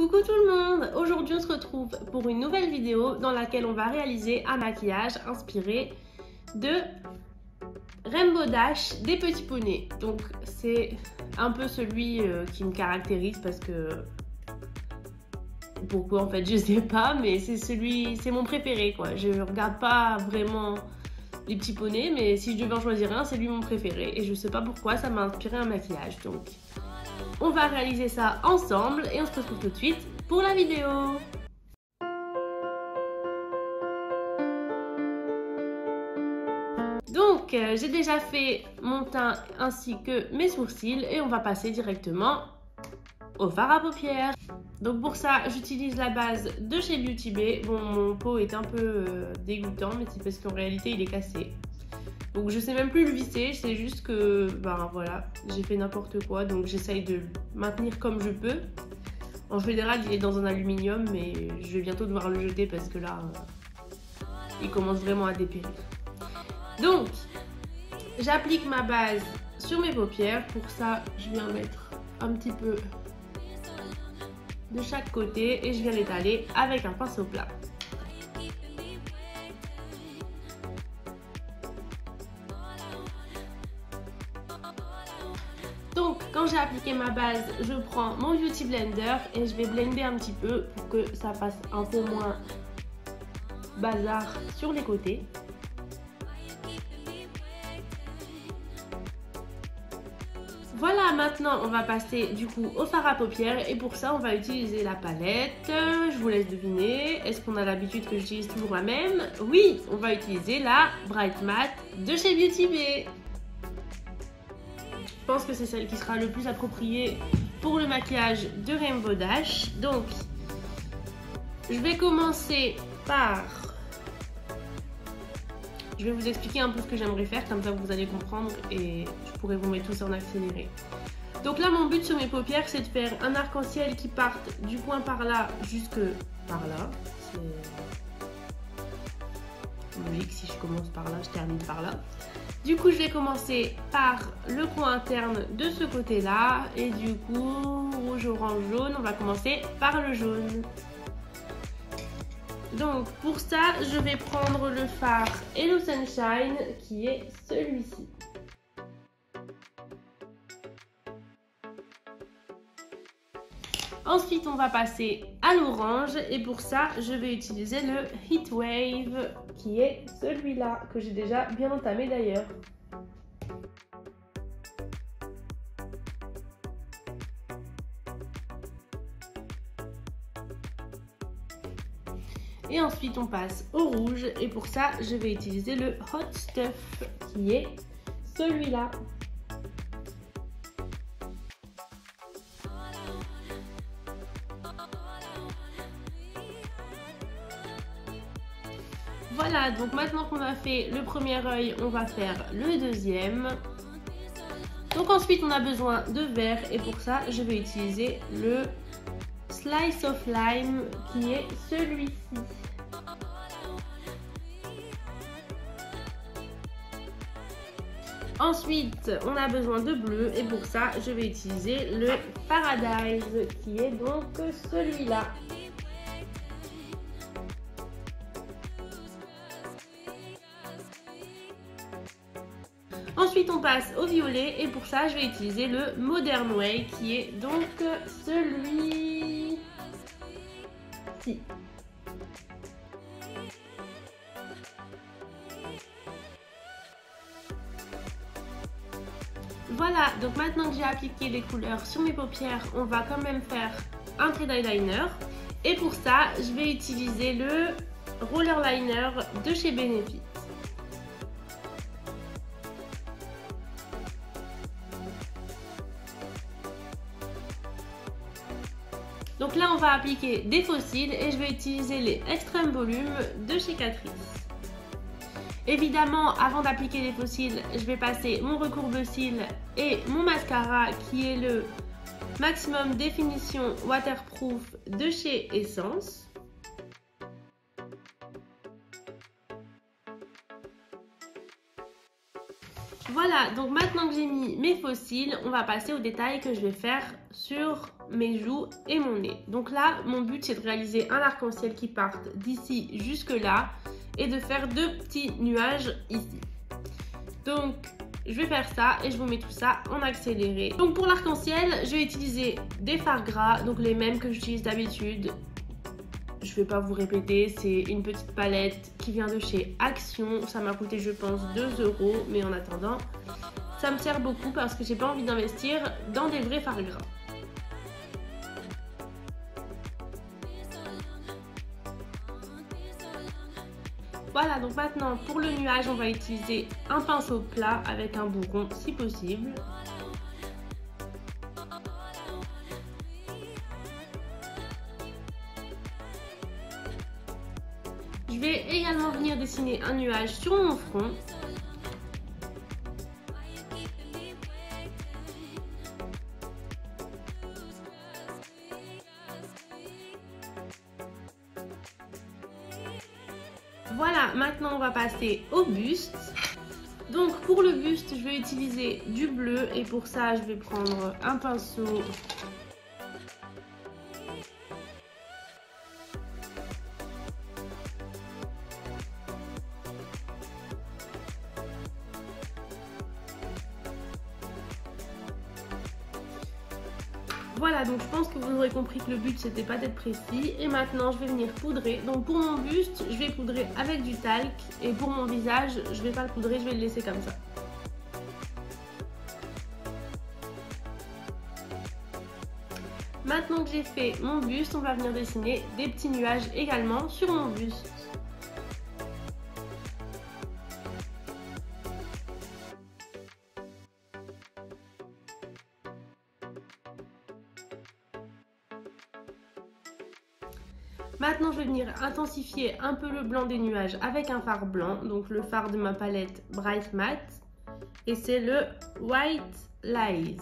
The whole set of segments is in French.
Coucou tout le monde! Aujourd'hui on se retrouve pour une nouvelle vidéo dans laquelle on va réaliser un maquillage inspiré de Rainbow Dash des petits poneys. Donc c'est un peu celui qui me caractérise parce que... Pourquoi en fait je sais pas, mais c'est mon préféré quoi. Je regarde pas vraiment les petits poneys, mais si je devais en choisir un, c'est lui mon préféré. Et je sais pas pourquoi, ça m'a inspiré un maquillage. Donc on va réaliser ça ensemble et on se retrouve tout de suite pour la vidéo. Donc j'ai déjà fait mon teint ainsi que mes sourcils et on va passer directement au fard à paupières. Donc pour ça j'utilise la base de chez Beauty Bay. Bon, mon pot est un peu dégoûtant, mais c'est parce qu'en réalité il est cassé. Donc je sais même plus le visser, c'est juste que ben voilà, j'ai fait n'importe quoi, donc j'essaye de le maintenir comme je peux. En général il est dans un aluminium, mais je vais bientôt devoir le jeter parce que là il commence vraiment à dépérir. Donc j'applique ma base sur mes paupières. Pour ça je viens mettre un petit peu de chaque côté et je viens l'étaler avec un pinceau plat. Donc quand j'ai appliqué ma base, je prends mon Beauty Blender et je vais blender un petit peu pour que ça fasse un peu moins bazar sur les côtés. Voilà, maintenant on va passer du coup au fard à paupières et pour ça on va utiliser la palette. Je vous laisse deviner. Est-ce qu'on a l'habitude que j'utilise toujours la même? Oui, on va utiliser la Bright Matte de chez Beauty Bay. Je pense que c'est celle qui sera le plus appropriée pour le maquillage de Rainbow Dash. Donc, je vais commencer par... Je vais vous expliquer un peu ce que j'aimerais faire, comme ça vous allez comprendre et je pourrai vous mettre tout ça en accéléré. Donc là, mon but sur mes paupières, c'est de faire un arc-en-ciel qui parte du coin par là jusque par là. C'est logique, si je commence par là, je termine par là. Du coup, je vais commencer par le coin interne de ce côté-là. Et du coup, rouge, orange, jaune, on va commencer par le jaune. Donc, pour ça, je vais prendre le fard Hello Sunshine, qui est celui-ci. Ensuite, on va passer à l'orange et pour ça, je vais utiliser le Heat Wave qui est celui-là que j'ai déjà bien entamé d'ailleurs. Et ensuite, on passe au rouge et pour ça, je vais utiliser le Hot Stuff qui est celui-là. Voilà, donc maintenant qu'on a fait le premier œil, on va faire le deuxième. Donc ensuite, on a besoin de vert et pour ça, je vais utiliser le Slice of Lime qui est celui-ci. Ensuite, on a besoin de bleu et pour ça, je vais utiliser le Paradise qui est donc celui-là. Ensuite, on passe au violet et pour ça, je vais utiliser le Modern Way qui est donc celui-ci. Voilà, donc maintenant que j'ai appliqué les couleurs sur mes paupières, on va quand même faire un trait d'eyeliner. Et pour ça, je vais utiliser le Roller Liner de chez Benefit. Donc là, on va appliquer des faux cils et je vais utiliser les Extreme Volume de chez Catrice. Évidemment, avant d'appliquer les faux cils, je vais passer mon recourbe-cils et mon mascara qui est le Maximum Définition Waterproof de chez Essence. Voilà, donc maintenant que j'ai mis mes faux cils, on va passer aux détails que je vais faire sur mes joues et mon nez. Donc là, mon but c'est de réaliser un arc-en-ciel qui parte d'ici jusque là et de faire 2 petits nuages ici. Donc je vais faire ça et je vous mets tout ça en accéléré. Donc pour l'arc-en-ciel, je vais utiliser des fards gras, donc les mêmes que j'utilise d'habitude. Je vais pas vous répéter, c'est une petite palette qui vient de chez Action. Ça m'a coûté je pense 2 €, mais en attendant, ça me sert beaucoup parce que j'ai pas envie d'investir dans des vrais fards gras. Voilà, donc maintenant pour le nuage, on va utiliser un pinceau plat avec un bourron si possible. Je vais également venir dessiner un nuage sur mon front. Voilà, maintenant on va passer au buste. Donc pour le buste, je vais utiliser du bleu et pour ça, je vais prendre un pinceau. Voilà, donc je pense que vous aurez compris que le but c'était pas d'être précis. Et maintenant je vais venir poudrer. Donc pour mon buste, je vais poudrer avec du talc. Et pour mon visage, je vais pas le poudrer, je vais le laisser comme ça. Maintenant que j'ai fait mon buste, on va venir dessiner des petits nuages également sur mon buste. Maintenant, je vais venir intensifier un peu le blanc des nuages avec un fard blanc. Donc le fard de ma palette Bright Matte. Et c'est le White Lies.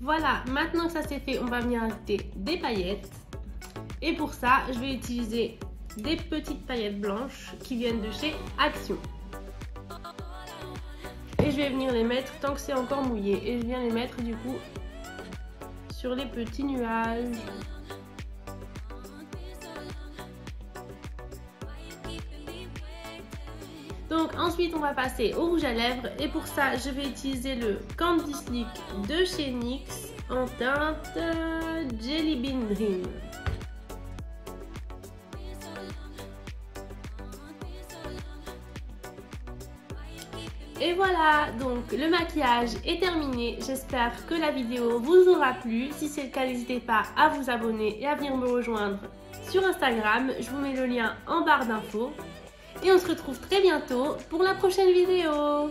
Voilà, maintenant que ça c'est fait, on va venir ajouter des paillettes. Et pour ça, je vais utiliser des petites paillettes blanches qui viennent de chez Action. Et je vais venir les mettre tant que c'est encore mouillé. Et je viens les mettre du coup sur les petits nuages. Donc ensuite on va passer au rouge à lèvres. Et pour ça je vais utiliser le Candy Slick de chez NYX en teinte Jelly Bean Dream. Et voilà, donc le maquillage est terminé. J'espère que la vidéo vous aura plu. Si c'est le cas, n'hésitez pas à vous abonner et à venir me rejoindre sur Instagram. Je vous mets le lien en barre d'infos. Et on se retrouve très bientôt pour la prochaine vidéo.